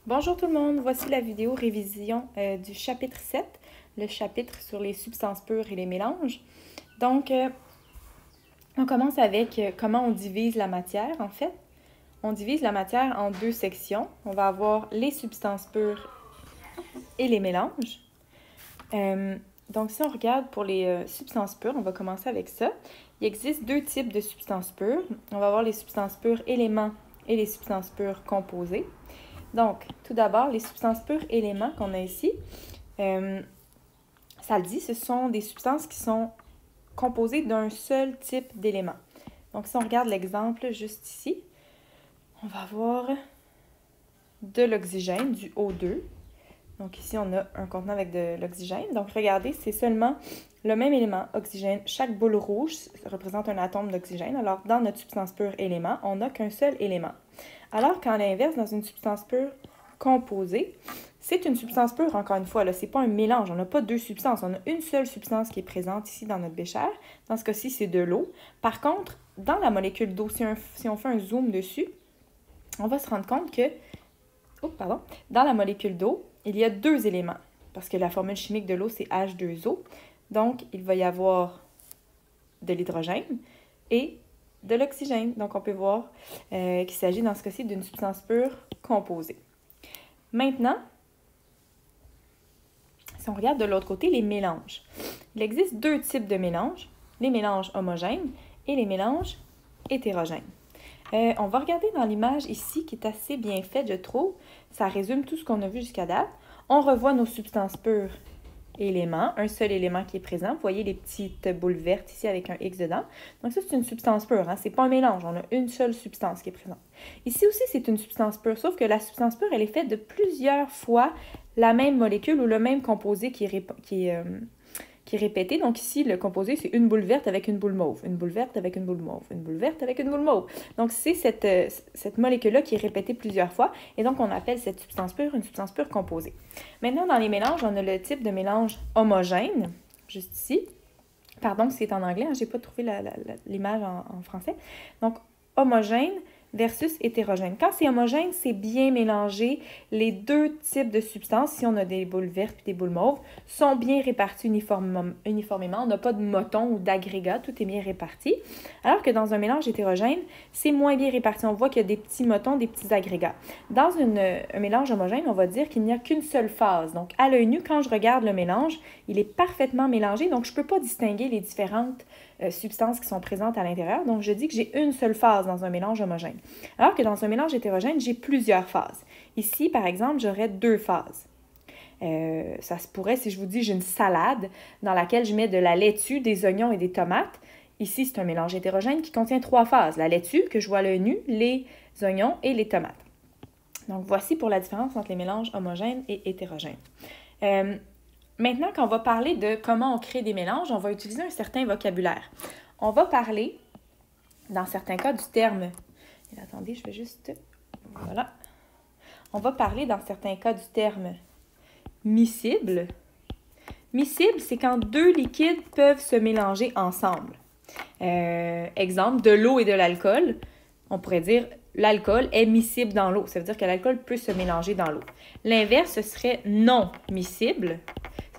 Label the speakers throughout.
Speaker 1: Bonjour tout le monde, voici la vidéo révision du chapitre 7, le chapitre sur les substances pures et les mélanges. Donc, on commence avec comment on divise la matière en fait. On divise la matière en deux sections. On va avoir les substances pures et les mélanges. Donc, si on regarde pour les substances pures, on va commencer avec ça. Il existe deux types de substances pures. On va avoir les substances pures éléments et les substances pures composées. Donc, tout d'abord, les substances pures éléments qu'on a ici, ça le dit, ce sont des substances qui sont composées d'un seul type d'élément. Donc, si on regarde l'exemple juste ici, on va avoir de l'oxygène, du O2. Donc, ici, on a un contenant avec de l'oxygène. Donc, regardez, c'est seulement le même élément, oxygène. Chaque boule rouge représente un atome d'oxygène. Alors, dans notre substance pure élément, on n'a qu'un seul élément. Alors qu'à l'inverse, dans une substance pure composée, c'est une substance pure, encore une fois, ce n'est pas un mélange. On n'a pas deux substances. On a une seule substance qui est présente ici dans notre bécher. Dans ce cas-ci, c'est de l'eau. Par contre, dans la molécule d'eau, si on fait un zoom dessus, on va se rendre compte que, dans la molécule d'eau, il y a deux éléments. Parce que la formule chimique de l'eau, c'est H2O. Donc, il va y avoir de l'hydrogène et de l'oxygène. Donc, on peut voir qu'il s'agit dans ce cas-ci d'une substance pure composée. Maintenant, si on regarde de l'autre côté, les mélanges. Il existe deux types de mélanges, les mélanges homogènes et les mélanges hétérogènes. On va regarder dans l'image ici, qui est assez bien faite, je trouve. Ça résume tout ce qu'on a vu jusqu'à date. On revoit nos substances pures éléments, un seul élément qui est présent. Vous voyez les petites boules vertes ici avec un X dedans. Donc ça, c'est une substance pure, hein? C'est pas un mélange, on a une seule substance qui est présente. Ici aussi, c'est une substance pure, sauf que la substance pure, elle est faite de plusieurs fois la même molécule ou le même composé qui est répété. Donc ici, le composé, c'est une boule verte avec une boule mauve, une boule verte avec une boule mauve, une boule verte avec une boule mauve. Donc c'est cette molécule-là qui est répétée plusieurs fois, et donc on appelle cette substance pure une substance pure composée. Maintenant, dans les mélanges, on a le type de mélange homogène, juste ici. Pardon, c'est en anglais, hein, j'ai pas trouvé l'image en français. Donc, homogène versus hétérogène. Quand c'est homogène, c'est bien mélangé. Les deux types de substances, si on a des boules vertes et des boules mauves, sont bien répartis uniformément. On n'a pas de motons ou d'agrégats, tout est bien réparti. Alors que dans un mélange hétérogène, c'est moins bien réparti. On voit qu'il y a des petits motons, des petits agrégats. Dans un mélange homogène, on va dire qu'il n'y a qu'une seule phase. Donc, à l'œil nu, quand je regarde le mélange, il est parfaitement mélangé, donc je ne peux pas distinguer les différentes substances qui sont présentes à l'intérieur. Donc, je dis que j'ai une seule phase dans un mélange homogène. Alors que dans un mélange hétérogène, j'ai plusieurs phases. Ici, par exemple, j'aurais deux phases. Ça se pourrait, si je vous dis j'ai une salade dans laquelle je mets de la laitue, des oignons et des tomates. Ici, c'est un mélange hétérogène qui contient trois phases. La laitue, que je vois à l'œil nu, les oignons et les tomates. Donc, voici pour la différence entre les mélanges homogènes et hétérogènes. Maintenant, quand on va parler de comment on crée des mélanges, on va utiliser un certain vocabulaire. On va parler, dans certains cas, du terme... Attendez, je vais juste... Voilà. On va parler, dans certains cas, du terme miscible. Miscible, c'est quand deux liquides peuvent se mélanger ensemble. Exemple, de l'eau et de l'alcool. On pourrait dire l'alcool est miscible dans l'eau. Ça veut dire que l'alcool peut se mélanger dans l'eau. L'inverse, ce serait non miscible.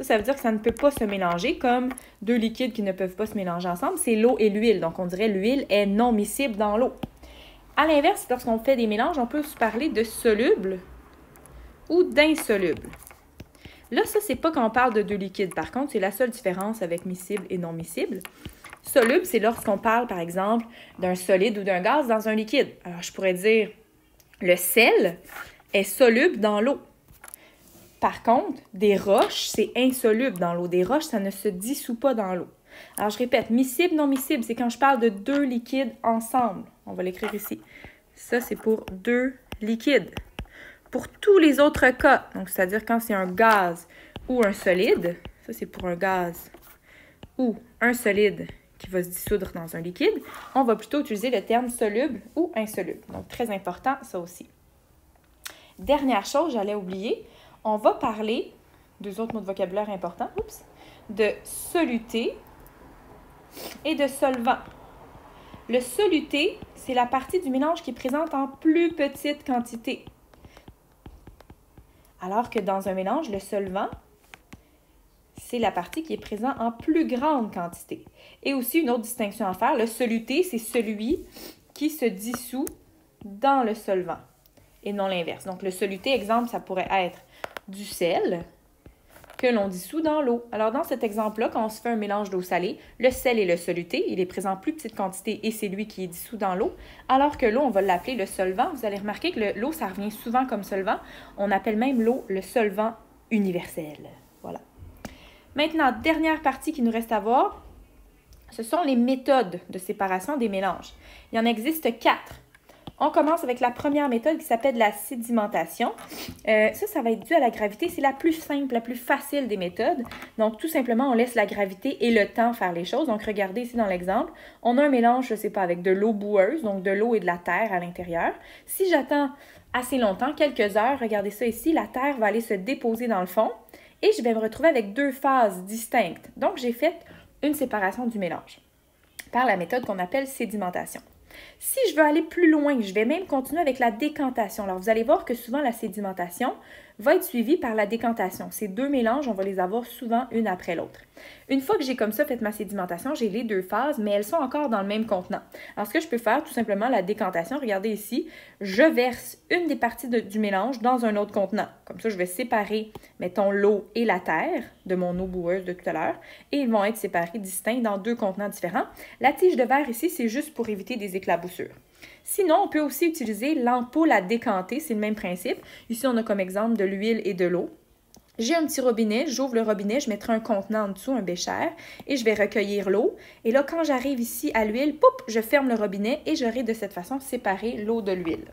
Speaker 1: Ça veut dire que ça ne peut pas se mélanger comme deux liquides qui ne peuvent pas se mélanger ensemble. C'est l'eau et l'huile. Donc, on dirait l'huile est non miscible dans l'eau. À l'inverse, lorsqu'on fait des mélanges, on peut se parler de soluble ou d'insoluble. Là, ça, c'est pas quand on parle de deux liquides. Par contre, c'est la seule différence avec miscible et non miscible. Soluble, c'est lorsqu'on parle, par exemple, d'un solide ou d'un gaz dans un liquide. Alors, je pourrais dire, le sel est soluble dans l'eau. Par contre, des roches, c'est insoluble dans l'eau. Des roches, ça ne se dissout pas dans l'eau. Alors, je répète, miscible, non miscible, c'est quand je parle de deux liquides ensemble. On va l'écrire ici. Ça, c'est pour deux liquides. Pour tous les autres cas, donc c'est-à-dire quand c'est un gaz ou un solide, ça, c'est pour un gaz ou un solide qui va se dissoudre dans un liquide, on va plutôt utiliser le terme soluble ou insoluble. Donc, très important, ça aussi. Dernière chose, j'allais oublier, on va parler, deux autres mots de vocabulaire importants, de soluté et de solvant. Le soluté, c'est la partie du mélange qui est présente en plus petite quantité. Alors que dans un mélange, le solvant, c'est la partie qui est présente en plus grande quantité. Et aussi, une autre distinction à faire, le soluté, c'est celui qui se dissout dans le solvant et non l'inverse. Donc, le soluté, exemple, ça pourrait être du sel que l'on dissout dans l'eau. Alors, dans cet exemple-là, quand on se fait un mélange d'eau salée, le sel est le soluté, il est présent en plus petite quantité et c'est lui qui est dissous dans l'eau, alors que l'eau, on va l'appeler le solvant. Vous allez remarquer que l'eau, ça revient souvent comme solvant. On appelle même l'eau le solvant universel. Voilà. Maintenant, dernière partie qui nous reste à voir, ce sont les méthodes de séparation des mélanges. Il y en existe 4. On commence avec la première méthode qui s'appelle la sédimentation. Ça va être dû à la gravité. C'est la plus simple, la plus facile des méthodes. Donc, tout simplement, on laisse la gravité et le temps faire les choses. Donc, regardez ici dans l'exemple, on a un mélange, je ne sais pas, avec de l'eau boueuse, donc de l'eau et de la terre à l'intérieur. Si j'attends assez longtemps, quelques heures, regardez ça ici, la terre va aller se déposer dans le fond et je vais me retrouver avec 2 phases distinctes. Donc, j'ai fait une séparation du mélange par la méthode qu'on appelle sédimentation. Si je veux aller plus loin, je vais même continuer avec la décantation. Alors, vous allez voir que souvent, la sédimentation va être suivie par la décantation. Ces 2 mélanges, on va les avoir souvent une après l'autre. Une fois que j'ai comme ça fait ma sédimentation, j'ai les 2 phases, mais elles sont encore dans le même contenant. Alors, ce que je peux faire, tout simplement, la décantation, regardez ici, je verse une des parties du mélange dans un autre contenant. Comme ça, je vais séparer, mettons, l'eau et la terre de mon eau boueuse de tout à l'heure, et ils vont être séparés, distincts, dans 2 contenants différents. La tige de verre ici, c'est juste pour éviter des éclaboussures. Sinon, on peut aussi utiliser l'ampoule à décanter, c'est le même principe. Ici, on a comme exemple de l'huile et de l'eau. J'ai un petit robinet, j'ouvre le robinet, je mettrai un contenant en dessous, un bécher, et je vais recueillir l'eau. Et là, quand j'arrive ici à l'huile, poup, je ferme le robinet et j'aurai de cette façon séparé l'eau de l'huile.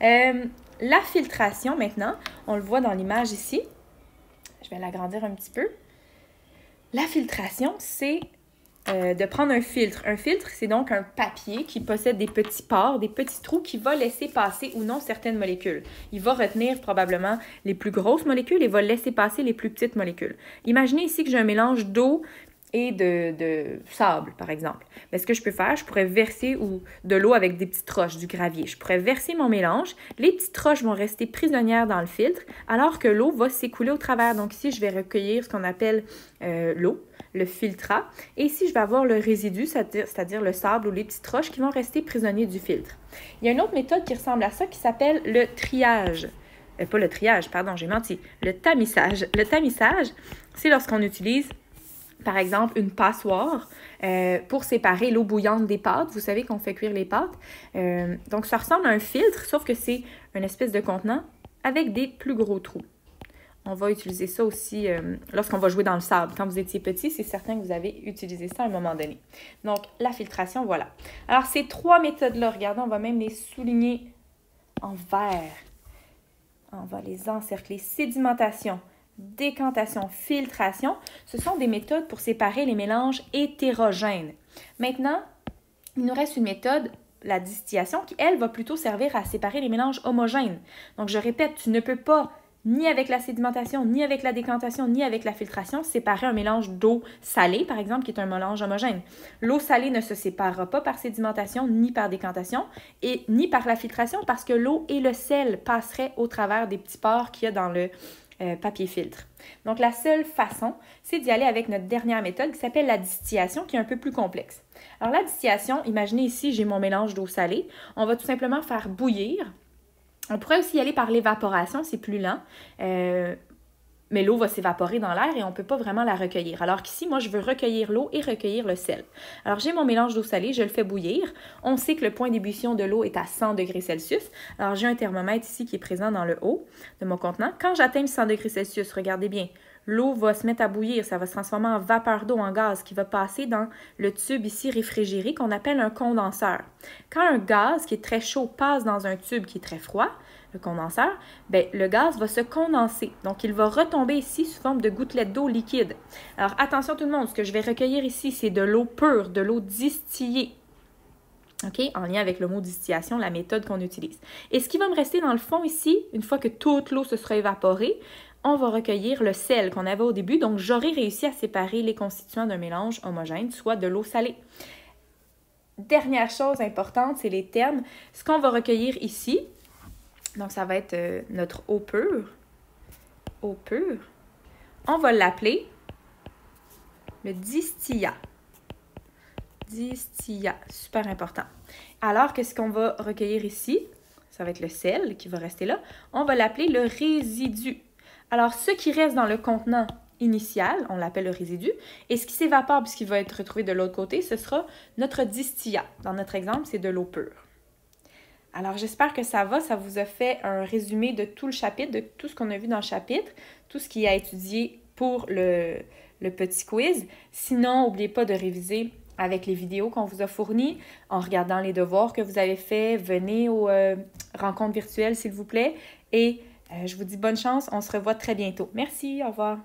Speaker 1: La filtration, maintenant, on le voit dans l'image ici. Je vais l'agrandir un petit peu. La filtration, c'est de prendre un filtre. Un filtre, c'est donc un papier qui possède des petits pores, des petits trous qui va laisser passer ou non certaines molécules. Il va retenir probablement les plus grosses molécules et va laisser passer les plus petites molécules. Imaginez ici que j'ai un mélange d'eau et de sable, par exemple. Mais ce que je peux faire, je pourrais verser de l'eau avec des petites roches, du gravier. Je pourrais verser mon mélange. Les petites roches vont rester prisonnières dans le filtre, alors que l'eau va s'écouler au travers. Donc ici, je vais recueillir ce qu'on appelle l'eau, le filtrat. Et ici, je vais avoir le résidu, c'est-à-dire le sable ou les petites roches qui vont rester prisonniers du filtre. Il y a une autre méthode qui ressemble à ça qui s'appelle le triage. Pas le triage, pardon, j'ai menti. Le tamisage. Le tamisage, c'est lorsqu'on utilise par exemple, une passoire pour séparer l'eau bouillante des pâtes. Vous savez qu'on fait cuire les pâtes. Donc, ça ressemble à un filtre, sauf que c'est une espèce de contenant avec des plus gros trous. On va utiliser ça aussi lorsqu'on va jouer dans le sable. Quand vous étiez petit, c'est certain que vous avez utilisé ça à un moment donné. Donc, la filtration, voilà. Alors, ces 3 méthodes-là, regardez, on va même les souligner en vert. On va les encercler. Sédimentation, décantation, filtration, ce sont des méthodes pour séparer les mélanges hétérogènes. Maintenant, il nous reste une méthode, la distillation, qui, elle, va plutôt servir à séparer les mélanges homogènes. Donc, je répète, tu ne peux pas, ni avec la sédimentation, ni avec la décantation, ni avec la filtration, séparer un mélange d'eau salée, par exemple, qui est un mélange homogène. L'eau salée ne se séparera pas par sédimentation, ni par décantation, et ni par la filtration, parce que l'eau et le sel passeraient au travers des petits pores qu'il y a dans le papier filtre. Donc, la seule façon, c'est d'y aller avec notre dernière méthode qui s'appelle la distillation, qui est un peu plus complexe. Alors, la distillation, imaginez ici, j'ai mon mélange d'eau salée. On va tout simplement faire bouillir. On pourrait aussi y aller par l'évaporation, c'est plus lent. Mais l'eau va s'évaporer dans l'air et on ne peut pas vraiment la recueillir. Alors qu'ici, moi, je veux recueillir l'eau et recueillir le sel. Alors, j'ai mon mélange d'eau salée, je le fais bouillir. On sait que le point d'ébullition de l'eau est à 100 degrés Celsius. Alors, j'ai un thermomètre ici qui est présent dans le haut de mon contenant. Quand j'atteins 100 degrés Celsius, regardez bien, l'eau va se mettre à bouillir, ça va se transformer en vapeur d'eau, en gaz, qui va passer dans le tube ici réfrigéré qu'on appelle un condenseur. Quand un gaz qui est très chaud passe dans un tube qui est très froid, le condenseur, bien, le gaz va se condenser. Donc, il va retomber ici sous forme de gouttelettes d'eau liquide. Alors, attention tout le monde, ce que je vais recueillir ici, c'est de l'eau pure, de l'eau distillée. OK? En lien avec le mot distillation, la méthode qu'on utilise. Et ce qui va me rester dans le fond ici, une fois que toute l'eau se sera évaporée, on va recueillir le sel qu'on avait au début. Donc, j'aurai réussi à séparer les constituants d'un mélange homogène, soit de l'eau salée. Dernière chose importante, c'est les termes. Ce qu'on va recueillir ici, donc ça va être notre eau pure. eau pure, on va l'appeler le distillat. Distillat, super important. Alors, qu'est-ce qu'on va recueillir ici? Ça va être le sel qui va rester là. On va l'appeler le résidu. Alors, ce qui reste dans le contenant initial, on l'appelle le résidu, et ce qui s'évapore puisqu'il va être retrouvé de l'autre côté, ce sera notre distillat. Dans notre exemple, c'est de l'eau pure. Alors, j'espère que ça vous a fait un résumé de tout le chapitre, de tout ce qu'on a vu dans le chapitre, tout ce qu'il y a étudié pour le petit quiz. Sinon, n'oubliez pas de réviser avec les vidéos qu'on vous a fournies, en regardant les devoirs que vous avez faits. Venez aux rencontres virtuelles, s'il vous plaît. Et je vous dis bonne chance, on se revoit très bientôt. Merci, au revoir.